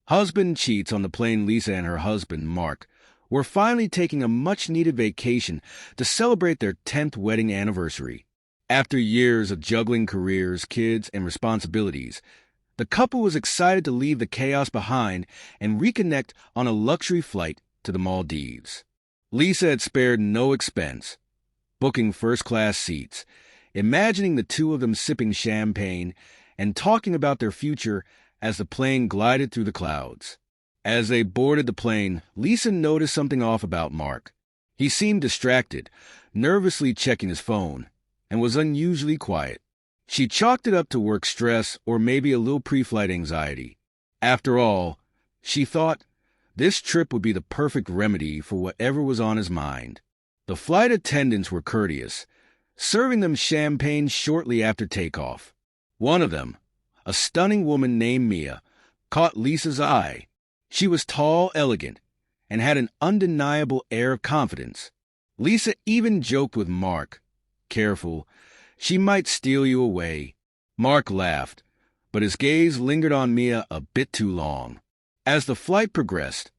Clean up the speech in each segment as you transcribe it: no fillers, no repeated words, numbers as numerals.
Husband cheats on the plane. Lisa and her husband, Mark, were finally taking a much-needed vacation to celebrate their 10th wedding anniversary. After years of juggling careers, kids, and responsibilities, the couple was excited to leave the chaos behind and reconnect on a luxury flight to the Maldives. Lisa had spared no expense, booking first-class seats, imagining the two of them sipping champagne and talking about their future as the plane glided through the clouds. As they boarded the plane, Lisa noticed something off about Mark. He seemed distracted, nervously checking his phone, and was unusually quiet. She chalked it up to work stress or maybe a little pre-flight anxiety. After all, she thought, this trip would be the perfect remedy for whatever was on his mind. The flight attendants were courteous, serving them champagne shortly after takeoff. One of them, a stunning woman named Mia, caught Lisa's eye. She was tall, elegant, and had an undeniable air of confidence. Lisa even joked with Mark, "Careful, she might steal you away." Mark laughed, but his gaze lingered on Mia a bit too long. As the flight progressed,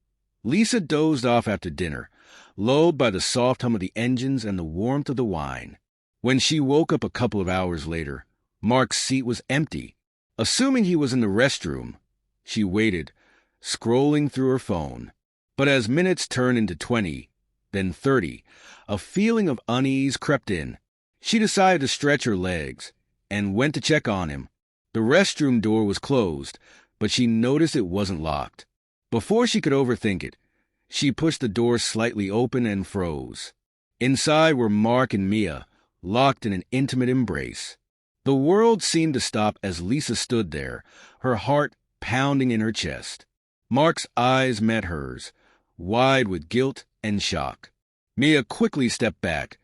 Lisa dozed off after dinner, lulled by the soft hum of the engines and the warmth of the wine. When she woke up a couple of hours later, Mark's seat was empty. Assuming he was in the restroom, she waited, scrolling through her phone. But as minutes turned into 20, then 30, a feeling of unease crept in. She decided to stretch her legs and went to check on him. The restroom door was closed, but she noticed it wasn't locked. Before she could overthink it, she pushed the door slightly open and froze. Inside were Mark and Mia, locked in an intimate embrace. The world seemed to stop as Lisa stood there, her heart pounding in her chest. Mark's eyes met hers, wide with guilt and shock. Mia quickly stepped back,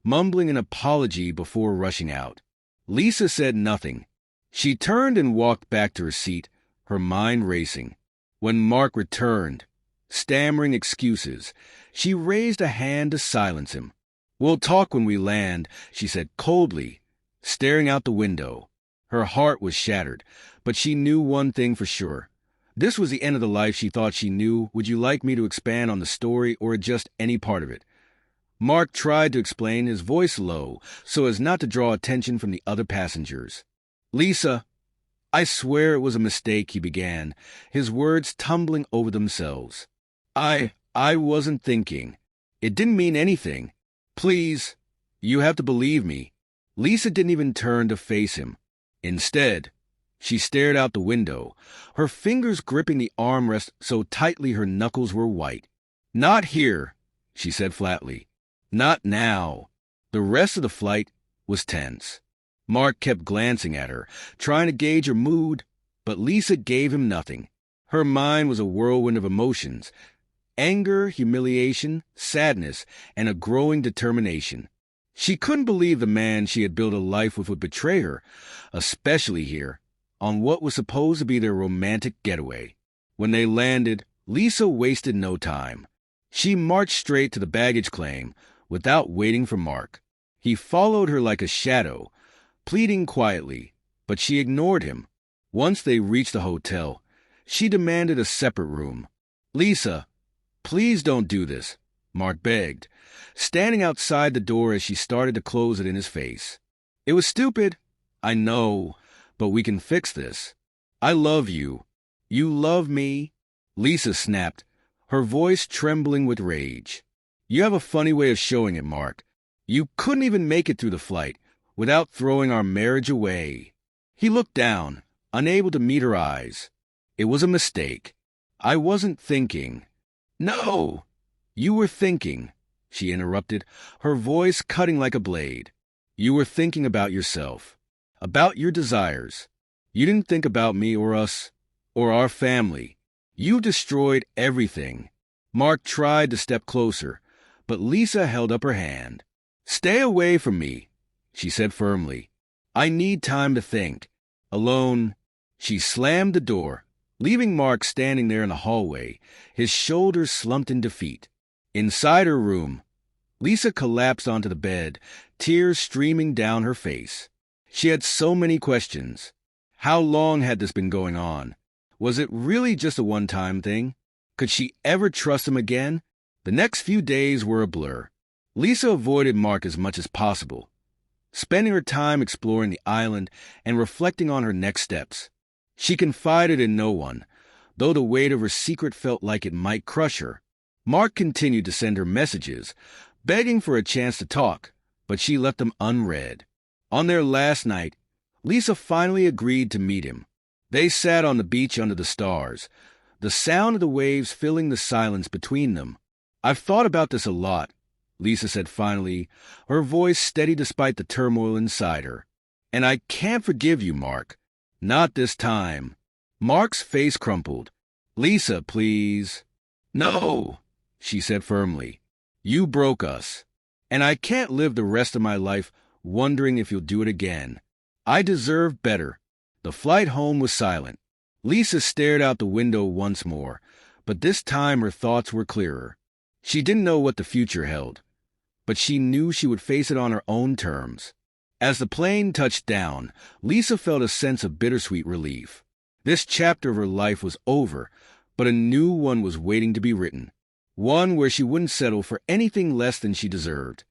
mumbling an apology before rushing out. Lisa said nothing. She turned and walked back to her seat, her mind racing. When Mark returned, stammering excuses, she raised a hand to silence him. "We'll talk when we land," she said coldly, staring out the window. Her heart was shattered, but she knew one thing for sure. This was the end of the life she thought she knew. "Would you like me to expand on the story or just any part of it?" Mark tried to explain, his voice low, so as not to draw attention from the other passengers. "Lisa, I swear it was a mistake," he began, his words tumbling over themselves. I wasn't thinking. It didn't mean anything. Please, you have to believe me." Lisa didn't even turn to face him. Instead, she stared out the window, her fingers gripping the armrest so tightly her knuckles were white. "Not here," she said flatly. "Not now." The rest of the flight was tense. Mark kept glancing at her, trying to gauge her mood, but Lisa gave him nothing. Her mind was a whirlwind of emotions: anger, humiliation, sadness, and a growing determination. She couldn't believe the man she had built a life with would betray her, especially here, on what was supposed to be their romantic getaway. When they landed, Lisa wasted no time. She marched straight to the baggage claim without waiting for Mark. He followed her like a shadow, pleading quietly, but she ignored him. Once they reached the hotel, she demanded a separate room. "Lisa, please don't do this," Mark begged, standing outside the door as she started to close it in his face. "It was stupid, I know, but we can fix this. I love you. You love me." Lisa snapped, her voice trembling with rage. "You have a funny way of showing it, Mark. You couldn't even make it through the flight without throwing our marriage away." He looked down, unable to meet her eyes. "It was a mistake. I wasn't thinking." "No, you were thinking," she interrupted, her voice cutting like a blade. "You were thinking about yourself, about your desires. You didn't think about me or us, or our family. You destroyed everything." Mark tried to step closer, but Lisa held up her hand. "Stay away from me," she said firmly. "I need time to think." Alone, she slammed the door, leaving Mark standing there in the hallway, his shoulders slumped in defeat. Inside her room, Lisa collapsed onto the bed, tears streaming down her face. She had so many questions. How long had this been going on? Was it really just a one-time thing? Could she ever trust him again? The next few days were a blur. Lisa avoided Mark as much as possible, spending her time exploring the island and reflecting on her next steps. She confided in no one, though the weight of her secret felt like it might crush her. Mark continued to send her messages, begging for a chance to talk, but she left them unread. On their last night, Lisa finally agreed to meet him. They sat on the beach under the stars, the sound of the waves filling the silence between them. "I've thought about this a lot," Lisa said finally, her voice steady despite the turmoil inside her. "And I can't forgive you, Mark. Not this time." Mark's face crumpled. "Lisa, please." "No," she said firmly. "You broke us, and I can't live the rest of my life wondering if you'll do it again. I deserve better." The flight home was silent. Lisa stared out the window once more, but this time her thoughts were clearer. She didn't know what the future held, but she knew she would face it on her own terms. As the plane touched down, Lisa felt a sense of bittersweet relief. This chapter of her life was over, but a new one was waiting to be written. One where she wouldn't settle for anything less than she deserved.